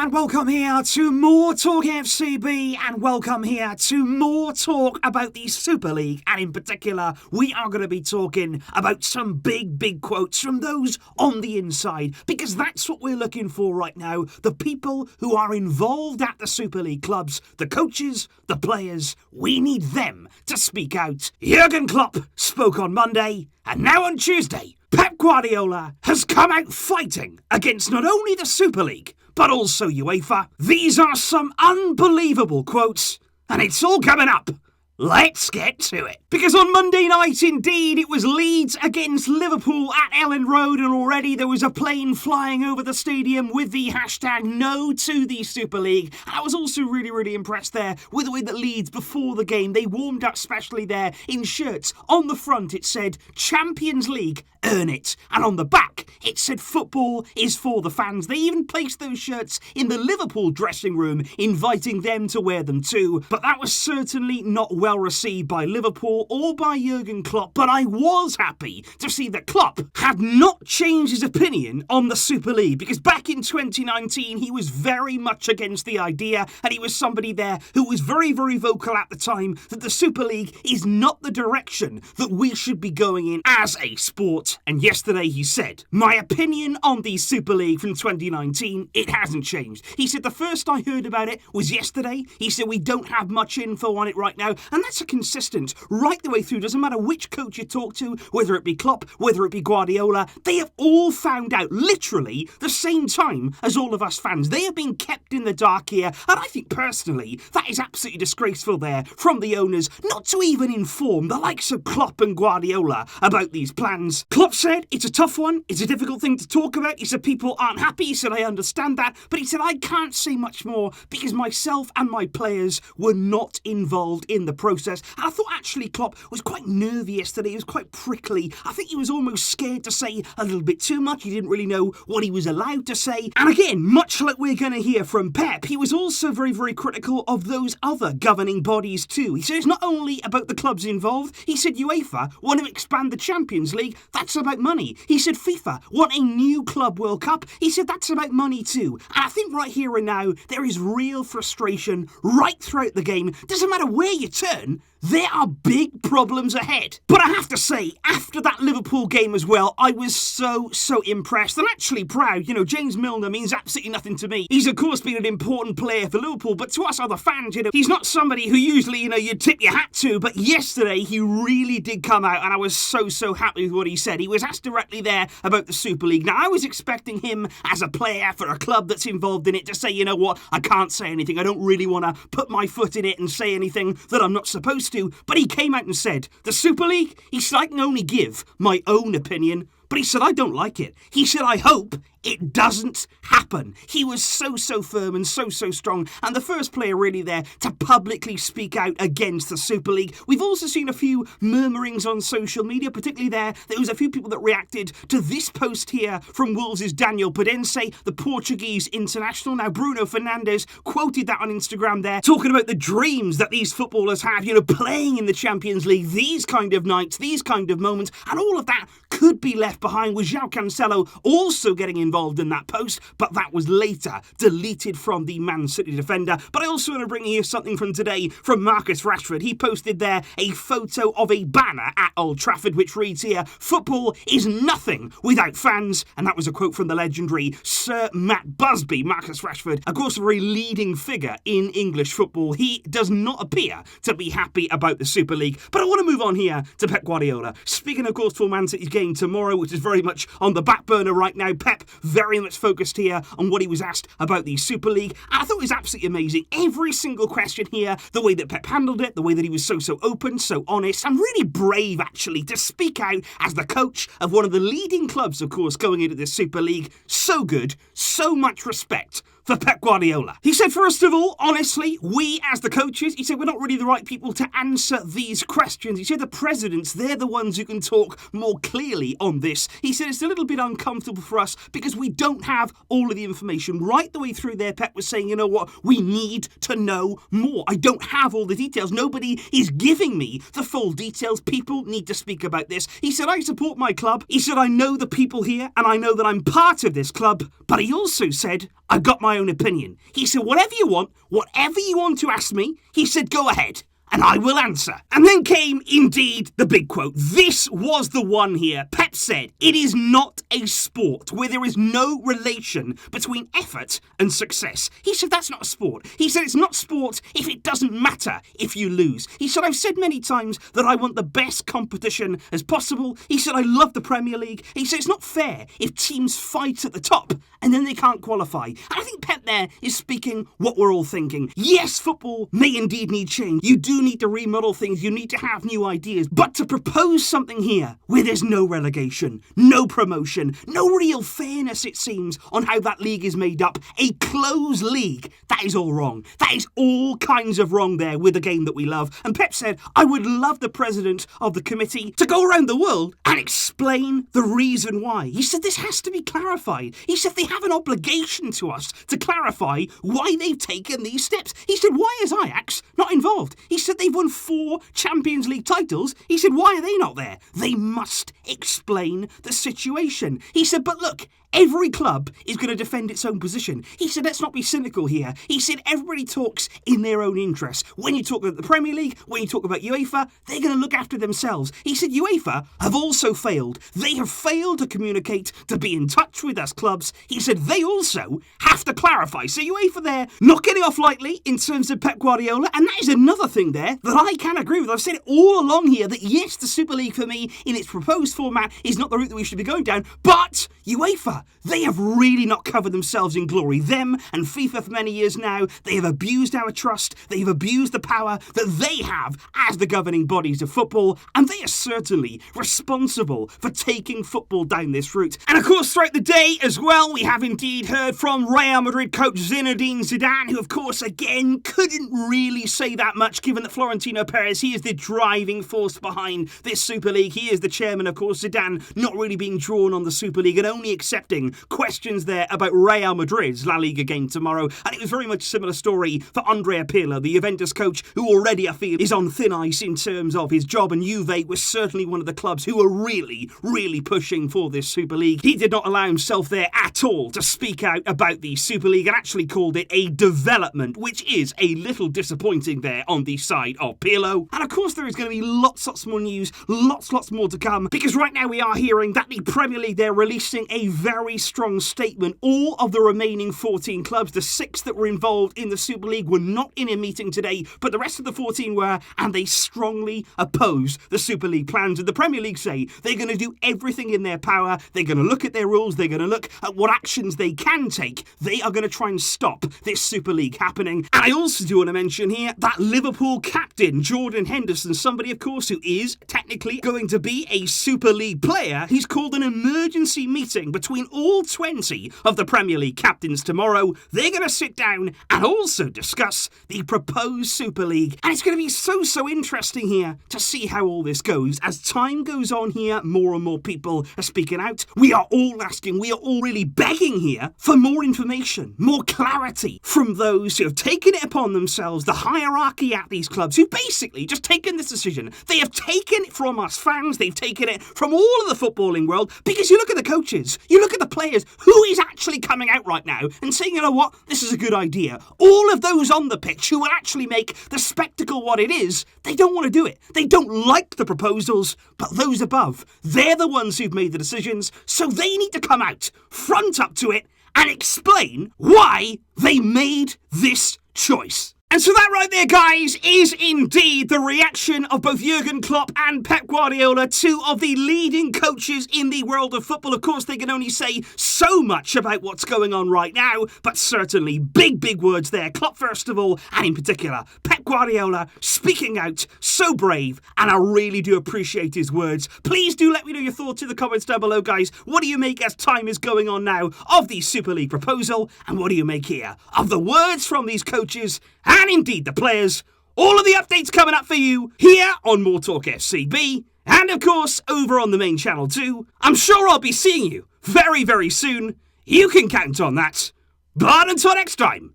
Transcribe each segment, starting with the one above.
and welcome here to more TALKFCB, and welcome here to more talk about the Super League, and in particular we are going to be talking about some big quotes from those on the inside, because that's what we're looking for right now. The people who are involved at the Super League clubs, the coaches, the players, we need them to speak out. Jurgen Klopp spoke on Monday, and now on Tuesday Pep Guardiola has come out fighting against not only the Super League, but also UEFA. These are some unbelievable quotes, and it's all coming up. Let's get to it. Because on Monday night, indeed, it was Leeds against Liverpool at Ellen Road, and already there was a plane flying over the stadium with the hashtag no to the Super League. And I was also really impressed there with the way that Leeds, before the game, they warmed up specially there in shirts. On the front, it said Champions League, earn it. And on the back, it said football is for the fans. They even placed those shirts in the Liverpool dressing room, inviting them to wear them too. But that was certainly not well received by Liverpool or by Jurgen Klopp, but I was happy to see that Klopp had not changed his opinion on the Super League, because back in 2019 he was very much against the idea, and he was somebody there who was very vocal at the time that the Super League is not the direction that we should be going in as a sport. And yesterday he said, my opinion on the Super League from 2019, it hasn't changed. He said the first I heard about it was yesterday. He said we don't have much info on it right now, and that's a consistent right the way through. Doesn't matter which coach you talk to, whether it be Klopp, whether it be Guardiola, they have all found out literally the same time as all of us fans. They have been kept in the dark here, and I think personally that is absolutely disgraceful there from the owners not to even inform the likes of Klopp and Guardiola about these plans. Klopp said it's a tough one, it's a difficult thing to talk about. He said people aren't happy. He said I understand that, but he said I can't say much more because myself and my players were not involved in the process. And I thought actually Klopp was quite nervy yesterday. He was quite prickly. I think he was almost scared to say a little bit too much. He didn't really know what he was allowed to say. And again, much like we're going to hear from Pep, he was also very critical of those other governing bodies too. He said it's not only about the clubs involved. He said UEFA want to expand the Champions League. That's about money. He said FIFA want a new Club World Cup. He said that's about money too. And I think right here and now, there is real frustration right throughout the game. Doesn't matter where you turn, there are big problems ahead. But I have to say, after that Liverpool game as well, I was so impressed and actually proud. You know, James Milner means absolutely nothing to me. He's of course been an important player for Liverpool, but to us other fans, you know, he's not somebody who usually, you know, you'd tip your hat to. But yesterday, he really did come out, and I was so happy with what he said. He was asked directly there about the Super League. Now, I was expecting him as a player for a club that's involved in it to say, you know what, I can't say anything. I don't really want to put my foot in it and say anything that I'm not supposed to. But he came out and said, the Super League, he said, I can only give my own opinion. But he said, I don't like it. He said, I hope it doesn't happen. He was so firm and so strong, and the first player really there to publicly speak out against the Super League. We've also seen a few murmurings on social media, particularly there was a few people that reacted to this post here from Wolves' Daniel Pedense, the Portuguese international. Now, Bruno Fernandes quoted that on Instagram there, talking about the dreams that these footballers have, you know, playing in the Champions League, these kind of nights, these kind of moments, and all of that could be left behind, with João Cancelo also getting involved in that post, but that was later deleted from the Man City defender. But I also want to bring you something from today from Marcus Rashford. He posted there a photo of a banner at Old Trafford which reads here, football is nothing without fans, and that was a quote from the legendary Sir Matt Busby. Marcus Rashford, of course, a very leading figure in English football. He does not appear to be happy about the Super League. But I want to move on here to Pep Guardiola. Speaking, of course, for Man City's game tomorrow, which is very much on the back burner right now. Pep very much focused here on what he was asked about the Super League. And I thought it was absolutely amazing. Every single question here, the way that Pep handled it, the way that he was so open, so honest, and really brave actually to speak out as the coach of one of the leading clubs, of course, going into this Super League. So good, so much respect for Pep Guardiola. He said, first of all, honestly, we as the coaches, he said, we're not really the right people to answer these questions. He said the presidents, they're the ones who can talk more clearly on this. He said it's a little bit uncomfortable for us because we don't have all of the information. Right the way through there, Pep was saying, you know what, we need to know more. I don't have all the details. Nobody is giving me the full details. People need to speak about this. He said, I support my club. He said, I know the people here and I know that I'm part of this club. But he also said, I've got my own opinion. He said, whatever you want to ask me, he said, go ahead. And I will answer. And then came, indeed, the big quote. This was the one here. Pep said, it is not a sport where there is no relation between effort and success. He said, that's not a sport. He said, it's not sport if it doesn't matter if you lose. He said, I've said many times that I want the best competition as possible. He said, I love the Premier League. He said, it's not fair if teams fight at the top and then they can't qualify. And I think Pep there is speaking what we're all thinking. Yes, football may indeed need change. You do need to remodel things, you need to have new ideas, but to propose something here where there's no relegation, no promotion, no real fairness, it seems, on how that league is made up, a closed league, that is all wrong. That is all kinds of wrong there with the game that we love. And Pep said, I would love the president of the committee to go around the world and explain the reason why. He said this has to be clarified. He said they have an obligation to us to clarify why they've taken these steps. He said, why is Ajax not involved? He said they've won 4 Champions League titles. He said, why are they not there? They must explain the situation. He said, but look, every club is going to defend its own position. He said, let's not be cynical here. He said, everybody talks in their own interest. When you talk about the Premier League, when you talk about UEFA, they're going to look after themselves. He said, UEFA have also failed. They have failed to communicate, to be in touch with us clubs. He said, they also have to clarify. So UEFA there, not getting off lightly in terms of Pep Guardiola. And that is another thing there that I can agree with. I've said it all along here that yes, the Super League for me in its proposed format is not the route that we should be going down, but UEFA, they have really not covered themselves in glory. Them and FIFA for many years now, they have abused our trust, they have abused the power that they have as the governing bodies of football, and they are certainly responsible for taking football down this route. And of course, throughout the day as well, we have indeed heard from Real Madrid coach Zinedine Zidane, who of course, again, couldn't really say that much given that Florentino Perez, he is the driving force behind this Super League. He is the chairman, of course. Zidane not really being drawn on the Super League and only accepting questions there about Real Madrid's La Liga game tomorrow. And it was very much a similar story for Andrea Pirlo, the Juventus coach, who already, I feel, is on thin ice in terms of his job. And Juve was certainly one of the clubs who were really pushing for this Super League. He did not allow himself there at all to speak out about the Super League and actually called it a development, which is a little disappointing there on the side of Pirlo. And of course, there is going to be lots more news, lots more to come, because right now we are hearing that the Premier League, they're releasing a very strong statement. All of the remaining 14 clubs, the 6 that were involved in the Super League, were not in a meeting today, but the rest of the 14 were, and they strongly oppose the Super League plans. And the Premier League say they're going to do everything in their power. They're going to look at their rules. They're going to look at what actions they can take. They are going to try and stop this Super League happening. And I also do want to mention here that Liverpool captain, Jordan Henderson, somebody, of course, who is technically going to be a Super League player, he's called an emergency meeting between all 20 of the Premier League captains tomorrow. They're going to sit down and also discuss the proposed Super League. And it's going to be so interesting here to see how all this goes. As time goes on here, more and more people are speaking out. We are all asking, we are all really begging here for more information, more clarity from those who have taken it upon themselves, the hierarchy at these clubs, who've basically just taken this decision. They have taken it from us fans, they've taken it from all of the footballing world, because you look at the coaches, you look at the players, who is actually coming out right now and saying, you know what, this is a good idea. All of those on the pitch who will actually make the spectacle what it is, they don't want to do it. They don't like the proposals, but those above, they're the ones who've made the decisions, so they need to come out, front up to it, and explain why they made this choice. And so that right there, guys, is indeed the reaction of both Jurgen Klopp and Pep Guardiola, 2 of the leading coaches in the world of football. Of course, they can only say so much about what's going on right now, but certainly big words there. Klopp, first of all, and in particular, Pep Guardiola speaking out, so brave, and I really do appreciate his words. Please do let me know your thoughts in the comments down below, guys. What do you make as time is going on now of the Super League proposal, and what do you make here of the words from these coaches and indeed the players? All of the updates coming up for you here on More Talk FCB, and of course over on the main channel too. I'm sure I'll be seeing you very soon. You can count on that. But until next time,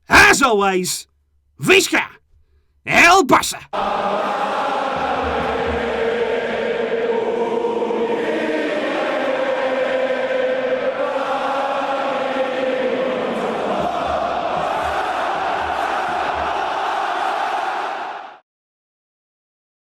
as always, Visca El Barça.